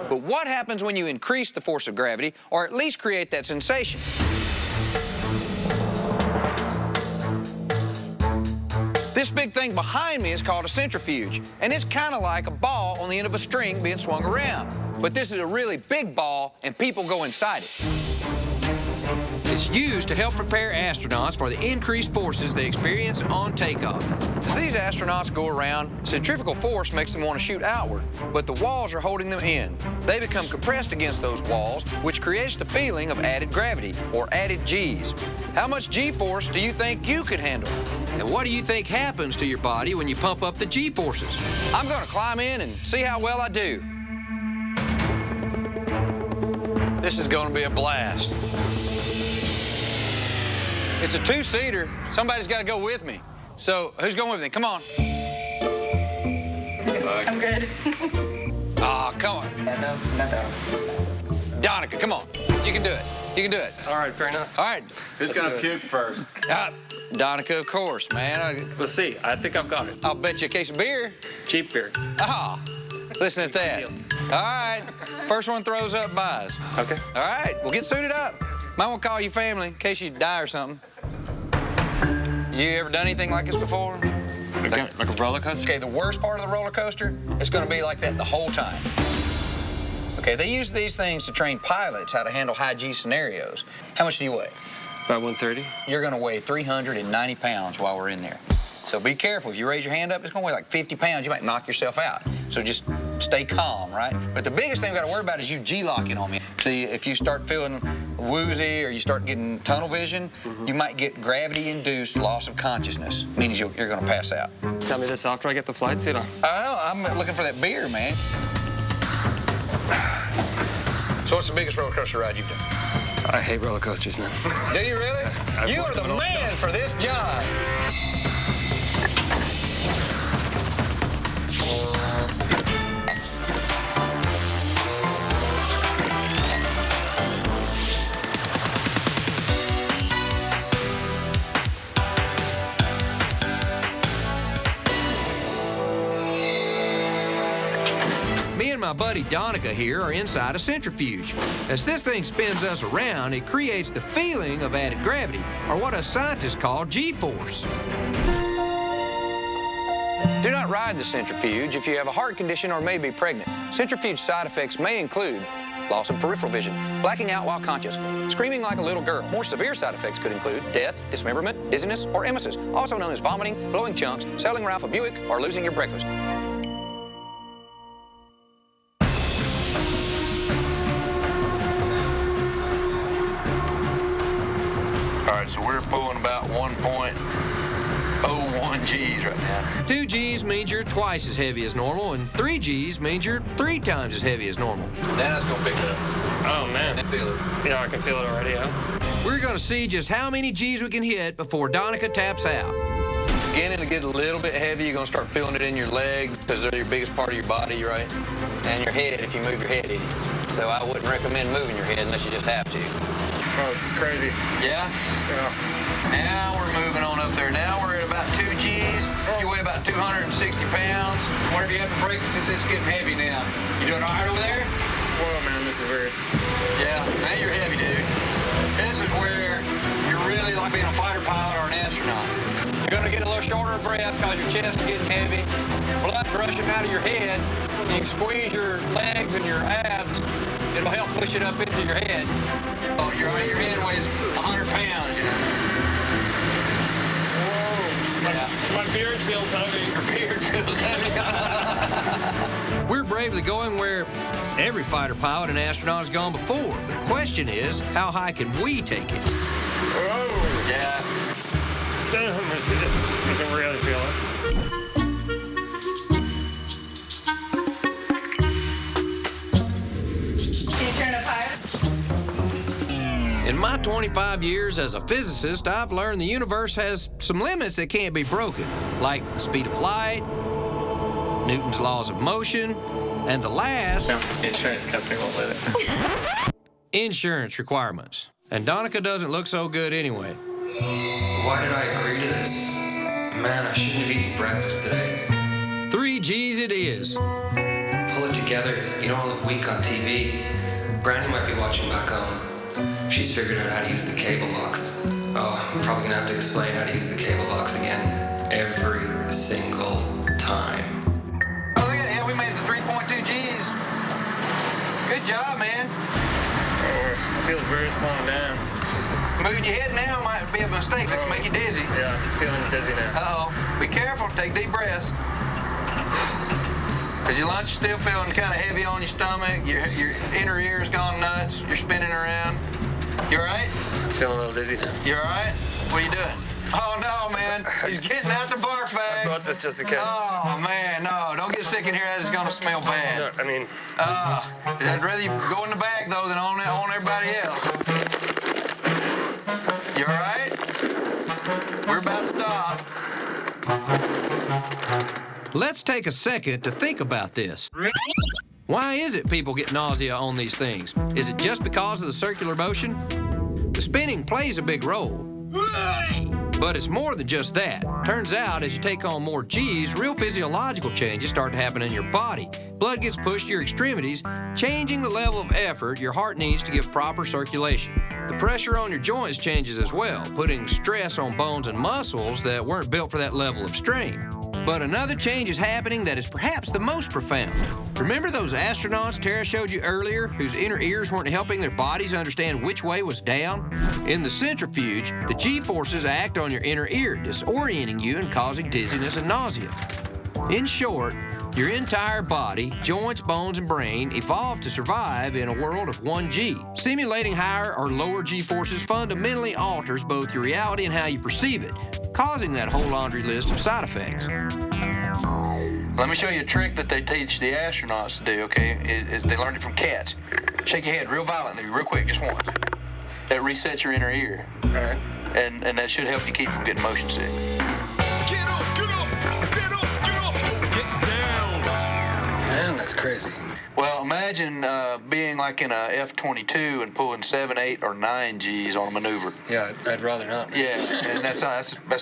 But what happens when you increase the force of gravity, or at least create that sensation? This big thing behind me is called a centrifuge, and it's kind of like a ball on the end of a string being swung around. But this is a really big ball, and people go inside it. It's used to help prepare astronauts for the increased forces they experience on takeoff. As these astronauts go around, centrifugal force makes them want to shoot outward, but the walls are holding them in. They become compressed against those walls, which creates the feeling of added gravity, or added G's. How much G-force do you think you could handle? And what do you think happens to your body when you pump up the G-forces? I'm going to climb in and see how well I do. This is going to be a blast. It's a two-seater. Somebody's got to go with me. So who's going with me? Come on. I'm good. Oh, come on. Yeah, no, nothing else. Donica, come on. You can do it. You can do it. All right, fair enough. All right. Who's going to puke first? Donica, of course, man. Let's see. I think I've got it. I'll bet you a case of beer. Cheap beer. Oh, listen to that. All right. First one throws up buys. Okay. All right. We'll get suited up. Might want to call your family in case you die or something. You ever done anything like this before? Like a roller coaster? Okay, the worst part of the roller coaster is going to be like that the whole time. Okay, they use these things to train pilots how to handle high G scenarios. How much do you weigh? About 130. You're going to weigh 390 pounds while we're in there. So be careful. If you raise your hand up, it's going to weigh like 50 pounds. You might knock yourself out. So just stay calm, right? But the biggest thing we got to worry about is you G-locking on me. See, if you start feeling woozy or you start getting tunnel vision, you might get gravity-induced loss of consciousness. Means you're going to pass out. Tell me this after I get the flight suit on. I'm looking for that beer, man. So what's the biggest roller coaster ride you've done? I hate roller coasters, man. Do you really? You are the man for this job. Me and my buddy Donica here are inside a centrifuge. As this thing spins us around, it creates the feeling of added gravity, or what us scientists call G-force. Do not ride the centrifuge if you have a heart condition or may be pregnant. Centrifuge side effects may include loss of peripheral vision, blacking out while conscious, screaming like a little girl. More severe side effects could include death, dismemberment, dizziness, or emesis, also known as vomiting, blowing chunks, selling Ralph a Buick, or losing your breakfast. All right, so we're pulling about 1.01 G's right now. 2 G's means you're twice as heavy as normal, and 3 G's means you're 3 times as heavy as normal. Now it's gonna pick it up. Oh, man. I feel it. Yeah, I can feel it already, yeah. We're gonna see just how many G's we can hit before Donica taps out. Beginning to get a little bit heavy, you're gonna start feeling it in your leg, because they're your biggest part of your body, right? And your head, if you move your head, Eddie. So I wouldn't recommend moving your head unless you just have to. Oh, this is crazy. Yeah? Yeah. Now we're moving on up there. Now we're at about 2 G's. You weigh about 260 pounds. Whenever you have to break, it's getting heavy now. You doing all right over there? Whoa, man, this is weird. Yeah, now you're heavy, dude. This is where you're really like being a fighter pilot or an astronaut. You're gonna get a little shorter of breath because your chest is getting heavy. Blood's rushing out of your head. You can squeeze your legs and your abs. It'll help push it up into your head. Oh, your head weighs 100 pounds, you know. Whoa. Yeah. My beard feels heavy. Your beard feels heavy. We're bravely going where every fighter pilot and astronaut has gone before. The question is, how high can we take it? Whoa. Yeah. Oh, my goodness. I can really feel it. In my 25 years as a physicist, I've learned the universe has some limits that can't be broken, like the speed of light, Newton's laws of motion, and the last... No, the insurance company won't let it. insurance requirements. And Donica doesn't look so good anyway. Why did I agree to this? Man, I shouldn't have eaten breakfast today. 3 G's it is. pull it together, you don't look weak on TV. Granny might be watching back home. She's figured out how to use the cable box. Oh, I'm probably gonna have to explain how to use the cable box again. Every single time. Oh, look at it. Yeah, we made it to 3.2 Gs. Good job, man. It feels weird slowing down. Moving your head now might be a mistake. That can make you dizzy. Yeah, I'm feeling dizzy now. Uh-oh. Be careful. Take deep breaths. Because your lunch is still feeling kind of heavy on your stomach. Your inner ear's gone nuts. You're spinning around. You all right? I'm feeling a little dizzy now. You all right? What are you doing? Oh, no, man. He's getting out the barf bag. I brought this just in case. Oh, man, no. Don't get sick in here. That is going to smell bad. No, I mean... I'd rather you go in the bag, though, than on everybody else. You all right? We're about to stop. Let's take a second to think about this. Why is it people get nausea on these things? Is it just because of the circular motion? The spinning plays a big role. But it's more than just that. Turns out, as you take on more G's, real physiological changes start to happen in your body. Blood gets pushed to your extremities, changing the level of effort your heart needs to give proper circulation. The pressure on your joints changes as well, putting stress on bones and muscles that weren't built for that level of strain. But another change is happening that is perhaps the most profound. Remember those astronauts Tara showed you earlier, whose inner ears weren't helping their bodies understand which way was down? In the centrifuge, the G-forces act on your inner ear, disorienting you and causing dizziness and nausea. In short, your entire body, joints, bones, and brain evolved to survive in a world of 1G. Simulating higher or lower G-forces fundamentally alters both your reality and how you perceive it, causing that whole laundry list of side effects. Let me show you a trick that they teach the astronauts to do, okay? They learned it from cats. Shake your head real violently, real quick, just once. That resets your inner ear. All right. And that should help you keep from getting motion sick. Get up, get up, get up, get up, get down. Man, that's crazy. Well, imagine being like in a F-22 and pulling 7, 8, or 9 Gs on a maneuver. Yeah, I'd rather not. Yeah, and that's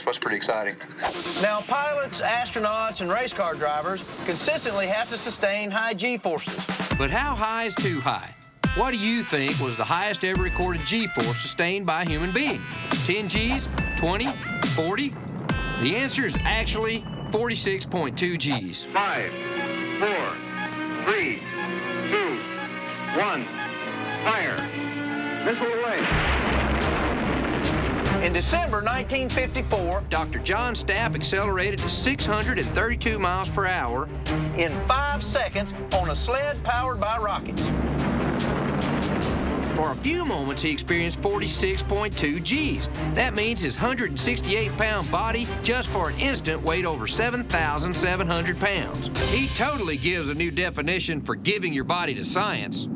what's pretty exciting. Now, pilots, astronauts, and race car drivers consistently have to sustain high G-forces. But how high is too high? What do you think was the highest ever recorded G-force sustained by a human being? 10 Gs? 20? 40? The answer is actually 46.2 Gs. 5, 4, 3, 2, 1, fire. Missile away. In December 1954, Dr. John Stapp accelerated to 632 miles per hour in 5 seconds on a sled powered by rockets. For a few moments, he experienced 46.2 Gs. That means his 168-pound body just for an instant weighed over 7,700 pounds. He totally gives a new definition for giving your body to science.